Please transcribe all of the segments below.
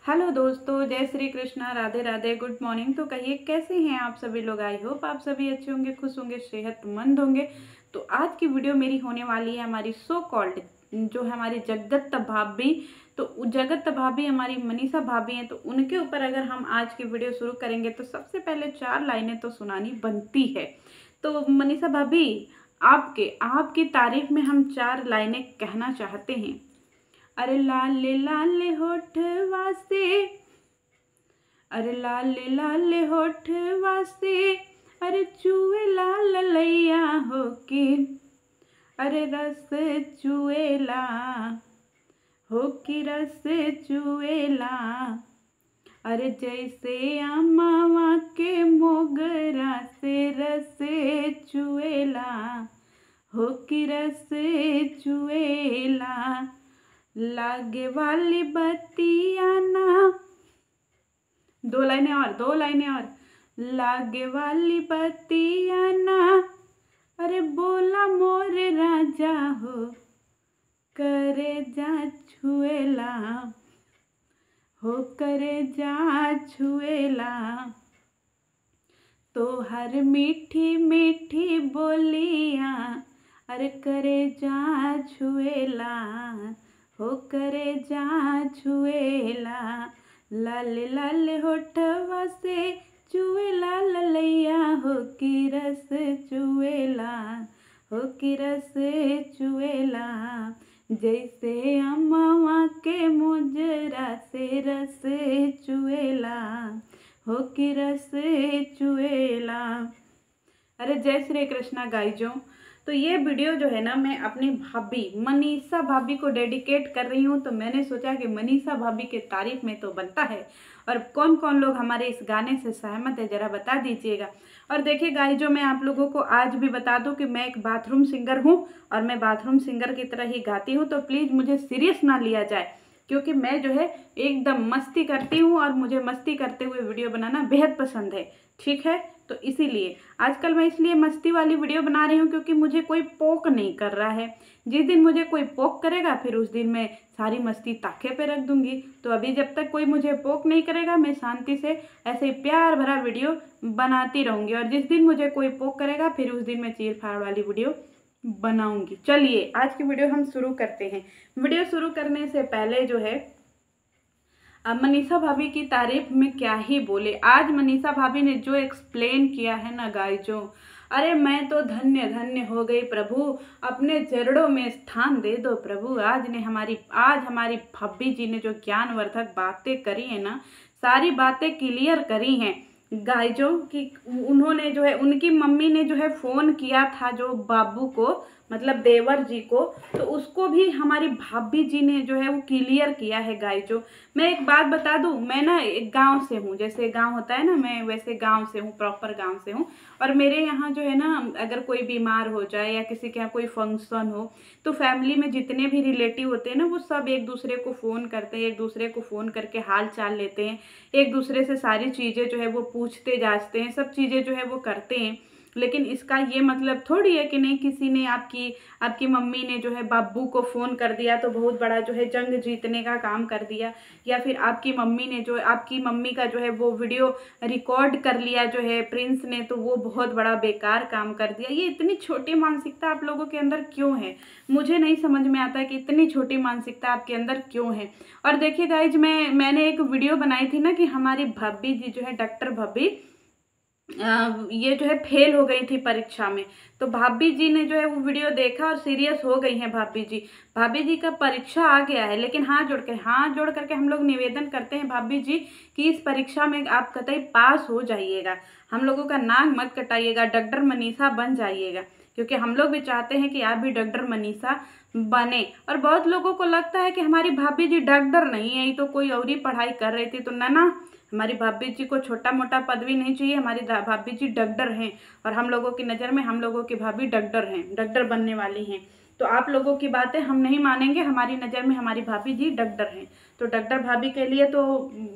Hello दोस्तों, जय Shri Krishna, Radhe Radhe, good morning. तो कहिए कैसे हैं आप सभी लोग। आई होप आप सभी अच्छे होंगे, खुश होंगे, सेहतमंद होंगे। तो आज की वीडियो मेरी होने वाली है हमारी सो कॉल्ड जो है हमारी जगत भाभी। तो जगत भाभी हमारी मनीषा भाभी हैं, तो उनके ऊपर अगर हम आज की वीडियो शुरू करेंगे तो सबसे पहले 4 लाइनें तो सुनानी बनती है। तो मनीषा भाभी, आपकी तारीफ में हम 4 लाइनें कहना चाहते हैं। अरे लाले लाले होठवा से, अरे लाले लाले होठवा से, अरे चूहे लाल लैया हो के, अरे रस चुएला हो कि रस चुएला, अरे जैसे अमावा के मोगरा से रस चुएला हो कि रस चुएला, लागे वाली बत्तियां ना, 2 लाइनें और, लागे वाली बत्तियां ना, अरे बोला मोर राजा हो, करे जा छुएला हो, करे जा छुएला, तो हर मीठी मीठी बोलिया, अरे करे जा छुएला हो, करे जा छुएला, लाले लाले होठवा से चुएला ललैया हो कि रस चुएला हो कि रस चुएला, जैसे अम्मा के मुजरा से रस चुएला हो कि रस चुएला। अरे जय श्री कृष्णा गाइजों। तो ये वीडियो जो है ना, मैं अपनी भाभी मनीषा भाभी को डेडिकेट कर रही हूँ। तो मैंने सोचा कि मनीषा भाभी के तारीफ में तो बनता है। और कौन कौन लोग हमारे इस गाने से सहमत है जरा बता दीजिएगा। और देखिए गाइजों, मैं आप लोगों को आज भी बता दूं कि मैं एक बाथरूम सिंगर हूँ और मैं बाथरूम सिंगर की तरह ही गाती हूँ। तो प्लीज़ मुझे सीरियस ना लिया जाए, क्योंकि मैं जो है एकदम मस्ती करती हूँ और मुझे मस्ती करते हुए वीडियो बनाना बेहद पसंद है। ठीक है, तो इसीलिए आजकल मैं इसलिए मस्ती वाली वीडियो बना रही हूँ क्योंकि मुझे कोई पोक नहीं कर रहा है। जिस दिन मुझे कोई पोक करेगा फिर उस दिन मैं सारी मस्ती ताके पे रख दूंगी। तो अभी जब तक कोई मुझे पोक नहीं करेगा मैं शांति से ऐसे ही प्यार भरा वीडियो बनाती रहूँगी। और जिस दिन मुझे कोई पोक करेगा फिर उस दिन मैं चीर फाड़ वाली वीडियो बनाऊंगी। चलिए आज की वीडियो हम शुरू करते हैं। वीडियो शुरू करने से पहले जो है मनीषा भाभी की तारीफ में क्या ही बोले। आज मनीषा भाभी ने जो एक्सप्लेन किया है ना गाइजों, अरे मैं तो धन्य धन्य हो गई प्रभु, अपने चरणों में स्थान दे दो प्रभु। आज हमारी भाभी जी ने जो ज्ञानवर्धक बातें करी है ना, सारी बातें क्लियर करी हैं गाइजों कि उन्होंने जो है, उनकी मम्मी ने जो है फ़ोन किया था जो बाबू को, मतलब देवर जी को, तो उसको भी हमारी भाभी जी ने जो है वो क्लियर किया है गाइजों। मैं एक बात बता दूं, मैं ना एक गांव से हूँ, जैसे गांव होता है ना, मैं वैसे गांव से हूँ, प्रॉपर गांव से हूँ। और मेरे यहाँ जो है ना, अगर कोई बीमार हो जाए या किसी के यहाँ कोई फंक्शन हो तो फैमिली में जितने भी रिलेटिव होते हैं ना, वो सब एक दूसरे को फ़ोन करते हैं, एक दूसरे को फ़ोन करके हाल चाल लेते हैं, एक दूसरे से सारी चीज़ें जो है वो पूछते जांचते हैं, सब चीज़ें जो है वो करते हैं। लेकिन इसका ये मतलब थोड़ी है कि नहीं किसी ने आपकी मम्मी ने जो है बाबू को फ़ोन कर दिया तो बहुत बड़ा जो है जंग जीतने का काम कर दिया, या फिर आपकी मम्मी का जो है वो वीडियो रिकॉर्ड कर लिया जो है प्रिंस ने, तो वो बहुत बड़ा बेकार काम कर दिया। ये इतनी छोटी मानसिकता आप लोगों के अंदर क्यों है, मुझे नहीं समझ में आता है कि इतनी छोटी मानसिकता आपके अंदर क्यों है। और देखिए गाइज, मैंने एक वीडियो बनाई थी ना कि हमारी भाभी जी जो है, डॉक्टर भाभी, ये जो है फेल हो गई थी परीक्षा में। तो भाभी जी ने जो है वो वीडियो देखा और सीरियस हो गई हैं भाभी जी का परीक्षा आ गया है। लेकिन हाथ जोड़ करके हम लोग निवेदन करते हैं भाभी जी कि इस परीक्षा में आप कतई पास हो जाइएगा, हम लोगों का नाक मत कटाइएगा, डॉक्टर मनीषा बन जाइएगा, क्योंकि हम लोग भी चाहते हैं कि आप भी डॉक्टर मनीषा बने। और बहुत लोगों को लगता है कि हमारी भाभी जी डॉक्टर नहीं है, ये तो कोई और ही पढ़ाई कर रही थी। तो ना, हमारी भाभी जी को छोटा मोटा पदवी नहीं चाहिए, हमारी भाभी जी डॉक्टर हैं। और हम लोगों की नज़र में हम लोगों की भाभी डॉक्टर हैं, डॉक्टर बनने वाली हैं। तो आप लोगों की बातें हम नहीं मानेंगे, हमारी नज़र में हमारी भाभी जी डॉक्टर हैं। तो डॉक्टर भाभी के लिए तो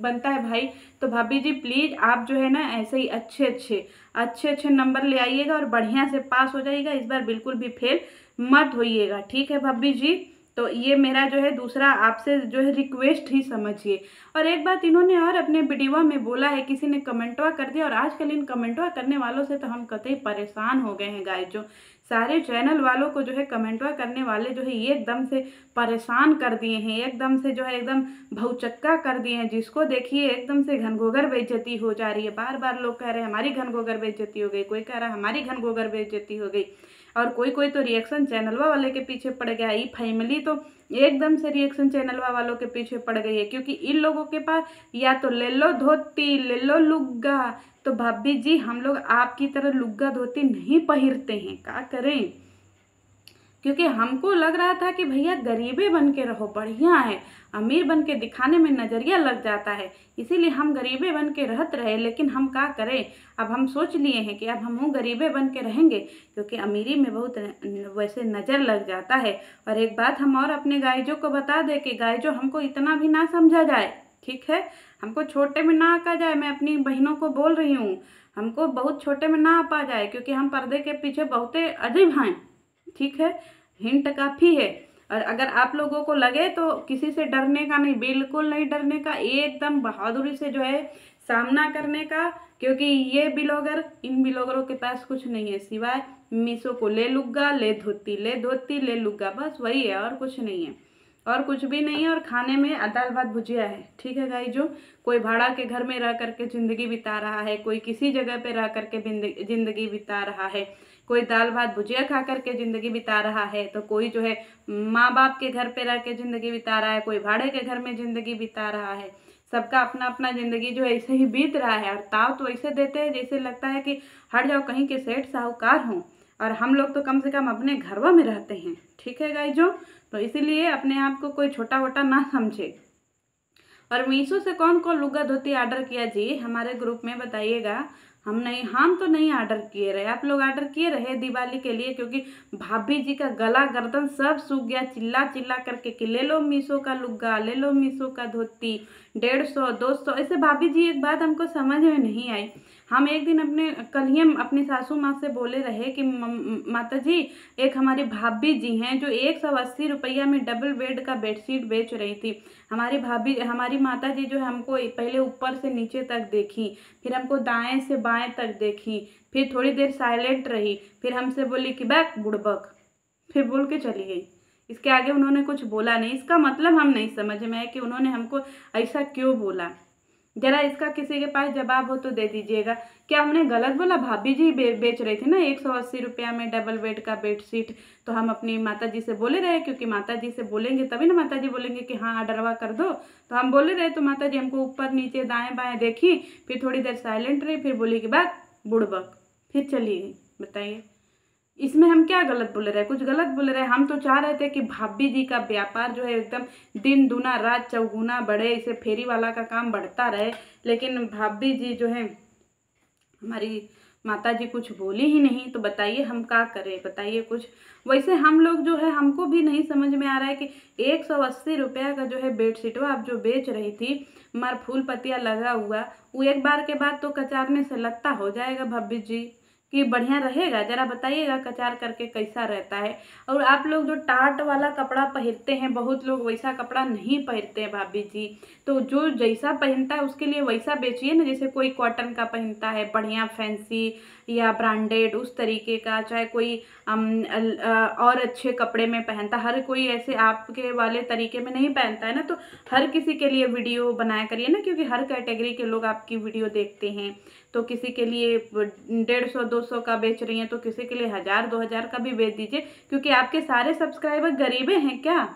बनता है भाई। तो भाभी जी प्लीज़ आप जो है ना ऐसे ही अच्छे नंबर ले आइएगा और बढ़िया से पास हो जाइएगा। इस बार बिल्कुल भी फेल मत होइएगा, ठीक है भाभी जी। तो ये मेरा जो है दूसरा आपसे जो है रिक्वेस्ट ही समझिए। और एक बात इन्होंने और अपने वीडियो में बोला है, किसी ने कमेंटवा कर दिया, और आजकल इन कमेंटवा करने वालों से तो हम कतई परेशान हो गए हैं गाइस। जो सारे चैनल वालों को जो है कमेंटवा करने वाले जो है एकदम से परेशान कर दिए हैं, एकदम से जो है एकदम भौचक्का कर दिए हैं। जिसको देखिए एकदम से घनघोगर बेइज्जती हो जा रही है। बार बार लोग कह रहे हैं हमारी घनघोगर बेइज्जती हो गई, कोई कह रहा है हमारी घनघोगर बेइज्जती हो गई, और कोई कोई तो रिएक्शन चैनलवा वाले के पीछे पड़ गया। ई फैमिली तो एकदम से रिएक्शन चैनलवा वालों के पीछे पड़ गई है, क्योंकि इन लोगों के पास या तो ले लो धोती, ले लो लुग्गा। तो भाभी जी हम लोग आपकी तरह लुग्गा धोती नहीं पहनते हैं, क्या करें। क्योंकि हमको लग रहा था कि भैया गरीबे बन के रहो, बढ़िया है, अमीर बन के दिखाने में नजरिया लग जाता है, इसीलिए हम गरीबे बन के रहते रहे। लेकिन हम क्या करें, अब हम सोच लिए हैं कि अब हम गरीबे बन के रहेंगे, क्योंकि अमीरी में बहुत वैसे नज़र लग जाता है। और एक बात हम और अपने गायजों को बता दें कि गायजों हमको इतना भी ना समझा जाए, ठीक है, हमको छोटे में ना आका जाए। मैं अपनी बहनों को बोल रही हूँ, हमको बहुत छोटे में ना आ पा जाए, क्योंकि हम पर्दे के पीछे बहुत अजीब हैं, ठीक है, हिंट काफ़ी है। और अगर आप लोगों को लगे तो किसी से डरने का नहीं, बिल्कुल नहीं डरने का, एकदम बहादुरी से जो है सामना करने का। क्योंकि ये ब्लॉगर, इन ब्लॉगरों के पास कुछ नहीं है सिवाय मीशो को ले लुग्गा, ले धोती, ले धोती, ले लुग्गा, बस वही है, और कुछ नहीं है, और कुछ भी नहीं है। और खाने में दाल भात भुजिया है, ठीक है गाइस। जो कोई भाड़ा के घर में रह करके ज़िंदगी बिता रहा है, कोई किसी जगह पे रह करके ज़िंदगी बिता रहा है, कोई दाल भात भुजिया खा करके ज़िंदगी बिता रहा है, तो कोई जो है माँ बाप के घर पे रह के ज़िंदगी बिता रहा है, कोई भाड़े के घर में ज़िंदगी बिता रहा है। सबका अपना अपना ज़िंदगी जो है ऐसे ही बीत रहा है। और ताव तो ऐसे देते हैं जैसे लगता है कि हट जाओ कहीं के सेठ साहूकार हों, और हम लोग तो कम से कम अपने घरवा में रहते हैं, ठीक है गाइस। जो तो इसीलिए अपने आप को कोई छोटा वोटा ना समझे। और मीशो से कौन कौन लुग्गा धोती ऑर्डर किया जी, हमारे ग्रुप में बताइएगा। हम तो नहीं ऑर्डर किए रहे, आप लोग ऑर्डर किए रहे दिवाली के लिए, क्योंकि भाभी जी का गला गर्दन सब सूख गया चिल्ला चिल्ला करके कि ले लो मीशो का लुग्गा, ले लो मीशो का धोती, 150 200 ऐसे। भाभी जी एक बात हमको समझ में नहीं आई। हम एक दिन कल ही हम अपनी सासू माँ से बोले रहे कि माता जी, एक हमारी भाभी जी हैं जो 180 रुपया में डबल बेड का बेडशीट बेच रही थी। हमारी माता जी जो है हमको पहले ऊपर से नीचे तक देखी, फिर हमको दाएं से बाएं तक देखी, फिर थोड़ी देर साइलेंट रही, फिर हमसे बोली कि बैक बुड़बक, फिर बोल के चली गई। इसके आगे उन्होंने कुछ बोला नहीं। इसका मतलब हम नहीं समझ में आया कि उन्होंने हमको ऐसा क्यों बोला। जरा इसका किसी के पास जवाब हो तो दे दीजिएगा। क्या हमने गलत बोला? भाभी जी बेच रही थी ना 180 रुपया में डबल बेड का बेडशीट, तो हम अपनी माता जी से बोले रहे, क्योंकि माता जी से बोलेंगे तभी ना माता जी बोलेंगे कि हाँ ऑर्डरवा कर दो। तो हम बोले रहे, तो माता जी हमको ऊपर नीचे दाएं बाएं देखी, फिर थोड़ी देर साइलेंट रही, फिर बोली कि बक बुड़बक, फिर चली गई। बताइए इसमें हम क्या गलत बोले रहे? कुछ गलत बोले रहे? हम तो चाह रहे थे कि भाभी जी का व्यापार जो है एकदम दिन दूना रात चौगुना बढ़े, इसे फेरी वाला का काम बढ़ता रहे। लेकिन भाभी जी जो है हमारी माता जी कुछ बोली ही नहीं। तो बताइए हम क्या करें, बताइए कुछ। वैसे हम लोग जो है हमको भी नहीं समझ में आ रहा है कि 180 रुपया का जो है बेडशीट वो आप जो बेच रही थी, मर फूल पत्तियाँ लगा हुआ, वो एक बार के बाद तो कचारने से लत्ता हो जाएगा भाभी जी, कि बढ़िया रहेगा? जरा बताइएगा कचार करके कैसा रहता है। और आप लोग जो टाट वाला कपड़ा पहनते हैं, बहुत लोग वैसा कपड़ा नहीं पहनते हैं भाभी जी। तो जो जैसा पहनता है उसके लिए वैसा बेचिए ना। जैसे कोई कॉटन का पहनता है बढ़िया फैंसी या ब्रांडेड उस तरीके का, चाहे कोई और अच्छे कपड़े में पहनता, हर कोई ऐसे आपके वाले तरीके में नहीं पहनता है ना। तो हर किसी के लिए वीडियो बनाया करिए ना, क्योंकि हर कैटेगरी के लोग आपकी वीडियो देखते हैं। तो किसी के लिए 150 200 का बेच रही हैं, तो किसी के लिए 1000 2000 का भी बेच दीजिए, क्योंकि आपके सारे सब्सक्राइबर गरीबे हैं क्या?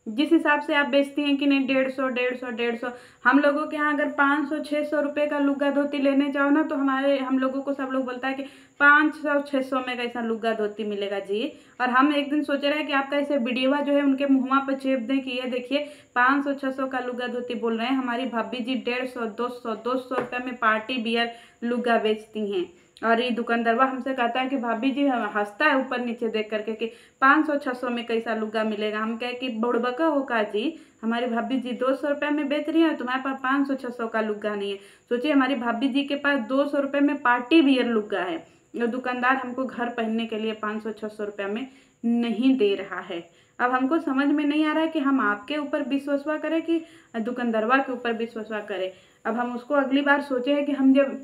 जिस हिसाब से आप बेचती हैं कि नहीं 150 हम लोगों के यहाँ अगर 500 600 रुपये का लुग्गा धोती लेने जाओ ना, तो हम लोगों को सब लोग बोलता है कि 500 600 में कैसा लुग्गा धोती मिलेगा जी। और हम एक दिन सोच रहे हैं कि आपका ऐसे वीडियोवा जो है उनके मुँहवा पर चेप दें कि ये देखिए 500 600 का लुग्गा धोती बोल रहे हैं। हमारी भाभी जी 150 200 रुपये में पार्टी बियर लुग्गा बेचती हैं। और ये दुकानदारवा हमसे कहता है कि भाभी जी हंसता है ऊपर नीचे देख करके कि 500 600 में कैसा लुग्गा मिलेगा। हम कहे कि बुड़बका हो का जी, हमारी भाभी जी 200 रुपये में बेच रही है, तुम्हारे पास 500 600 का लुग्गा नहीं है। सोचिए हमारी भाभी जी के पास 200 रुपये में पार्टी बियर लुग्गा है, और दुकानदार हमको घर पहनने के लिए 500 600 रुपये में नहीं दे रहा है। अब हमको समझ में नहीं आ रहा है कि हम आपके ऊपर विश्वास करें कि दुकानदारवा के ऊपर विश्वास करें। अब हम उसको अगली बार सोचे हैं कि हम जब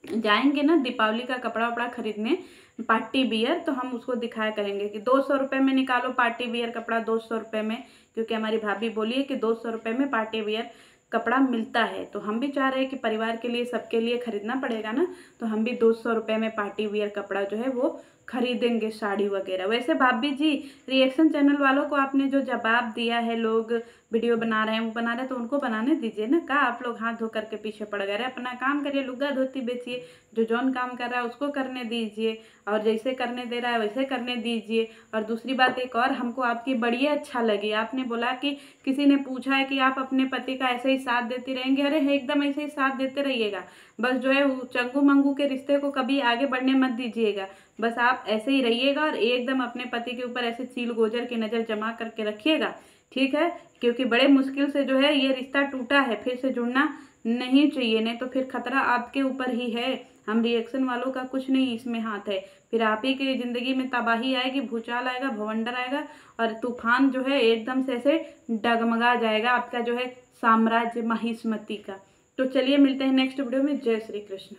जाएंगे ना दीपावली का कपड़ा वपड़ा खरीदने पार्टी वियर, तो हम उसको दिखाया करेंगे कि 200 रुपये में निकालो पार्टी वियर कपड़ा, 200 रुपये में, क्योंकि हमारी भाभी बोली है कि 200 रुपये में पार्टी वियर कपड़ा मिलता है। तो हम भी चाह रहे हैं कि परिवार के लिए सबके लिए खरीदना पड़ेगा ना, तो हम भी 200 रुपये में पार्टी वियर कपड़ा जो है वो खरीदेंगे, साड़ी वगैरह। वैसे भाभी जी, रिएक्शन चैनल वालों को आपने जो जवाब दिया है, लोग वीडियो बना रहे हैं वो बना रहे हैं, तो उनको बनाने दीजिए ना। कहा आप लोग हाथ धो करके पीछे पड़ गए, अपना काम करिए, लुग्गा धोती बेचिए, जो जौन काम कर रहा है उसको करने दीजिए, और जैसे करने दे रहा है वैसे करने दीजिए। और दूसरी बात एक और हमको आपकी बड़ी अच्छा लगी, आपने बोला कि किसी ने पूछा है कि आप अपने पति का ऐसे ही साथ देती रहेंगे। अरे एकदम ऐसे ही साथ देते रहिएगा, बस जो है चंगू मंगू के रिश्ते को कभी आगे बढ़ने मत दीजिएगा। बस आप ऐसे ही रहिएगा और एकदम अपने पति के ऊपर ऐसे चील गोजर की नज़र जमा करके रखिएगा, ठीक है? क्योंकि बड़े मुश्किल से जो है ये रिश्ता टूटा है, फिर से जुड़ना नहीं चाहिए, नहीं तो फिर खतरा आपके ऊपर ही है। हम रिएक्शन वालों का कुछ नहीं इसमें हाथ है, फिर आप ही की ज़िंदगी में तबाही आएगी, भूचाल आएगा, भवंडर आएगा, और तूफान जो है एकदम से ऐसे डगमगा जाएगा आपका जो है साम्राज्य महिष्मती का। तो चलिए मिलते हैं नेक्स्ट वीडियो में। जय श्री कृष्ण।